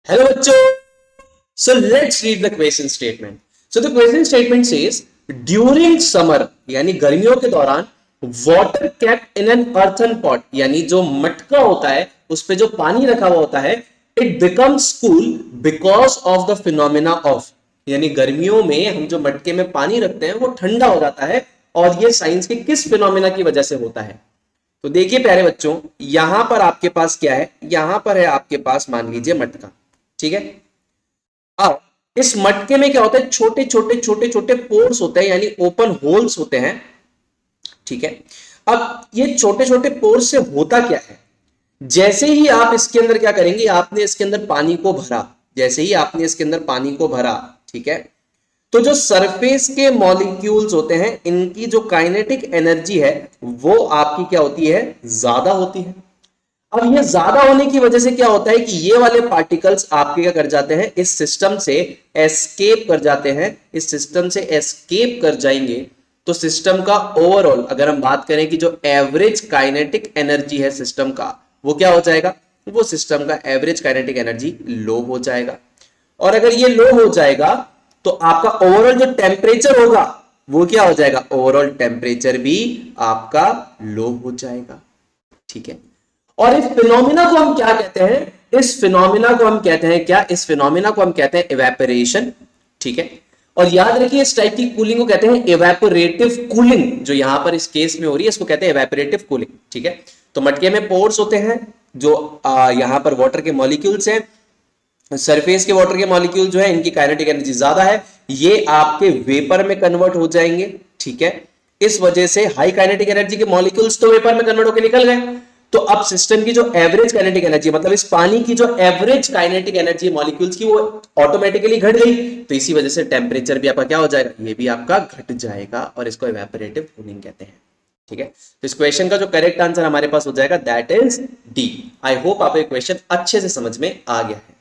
Hello, bachcho. So let's read the question statement. So the question statement says, during summer, यानी गर्मियों के दौरान, water kept in an earthen pot, यानी जो मटका होता है उस पे जो पानी रखा हुआ होता है, it becomes cool because of the phenomena of, यानी गर्मियों में हम जो मटके में पानी रखते हैं वो ठंडा हो जाता है, और ये साइंस के किस फिनोमिना की वजह से होता है। तो देखिए प्यारे बच्चों, यहां पर आपके पास क्या है, यहां पर है आपके पास मान लीजिए मटका, ठीक है। अब इस मटके में क्या होता है, छोटे छोटे छोटे छोटे पोर्स होते हैं, यानी ओपन होल्स होते हैं, ठीक है। अब ये छोटे छोटे पोर्स से होता क्या है, जैसे ही आप इसके अंदर क्या करेंगे, आपने इसके अंदर पानी को भरा, जैसे ही आपने इसके अंदर पानी को भरा, ठीक है, तो जो सरफेस के मॉलिक्यूल्स होते हैं इनकी जो काइनेटिक एनर्जी है वो आपकी क्या होती है, ज्यादा होती है। अब ये ज्यादा होने की वजह से क्या होता है कि ये वाले पार्टिकल्स आपके क्या कर जाते हैं, इस सिस्टम से एस्केप कर जाते हैं, इस सिस्टम से एस्केप कर जाएंगे। तो सिस्टम का ओवरऑल अगर हम बात करें कि जो एवरेज काइनेटिक एनर्जी है सिस्टम का, वो क्या हो जाएगा, वो सिस्टम का एवरेज काइनेटिक एनर्जी लो हो जाएगा। और अगर ये लो हो जाएगा तो आपका ओवरऑल जो टेम्परेचर होगा वो क्या हो जाएगा, ओवरऑल टेम्परेचर भी आपका लो हो जाएगा, ठीक है। और इस फिनोमिना को हम क्या कहते हैं, इस फिनोमिना को हम कहते हैं क्या, इस फिनोमिना को हम कहते हैं इवेपोरेशन, ठीक है। और याद रखिए इस टाइप की कूलिंग को कहते हैं इवेपोरेटिव कूलिंग, जो यहां पर इस केस में हो रही है इसको कहते हैं इवेपोरेटिव कूलिंग, ठीक है। तो मटके में पोर्स होते हैं, जो यहां पर वाटर के मॉलिक्यूल्स हैं, सरफेस के वाटर के मॉलिक्यूल जो है इनकी काइनेटिक एनर्जी ज्यादा है, ये आपके वेपर में कन्वर्ट हो जाएंगे, ठीक है। इस वजह से हाई काइनेटिक एनर्जी के मॉलिक्यूल्स तो वेपर में कन्वर्ट होकर निकल गए। तो अब सिस्टम की जो एवरेज काइनेटिक एनर्जी, मतलब इस पानी की जो एवरेज काइनेटिक एनर्जी मॉलिक्यूल्स की, वो ऑटोमेटिकली घट गई। तो इसी वजह से टेम्परेचर भी आपका क्या हो जाएगा, ये भी आपका घट जाएगा, और इसको इवेपोरेटिव कूलिंग कहते हैं, ठीक है। तो इस क्वेश्चन का जो करेक्ट आंसर हमारे पास हो जाएगा that is D. I hope आपको क्वेश्चन अच्छे से समझ में आ गया है।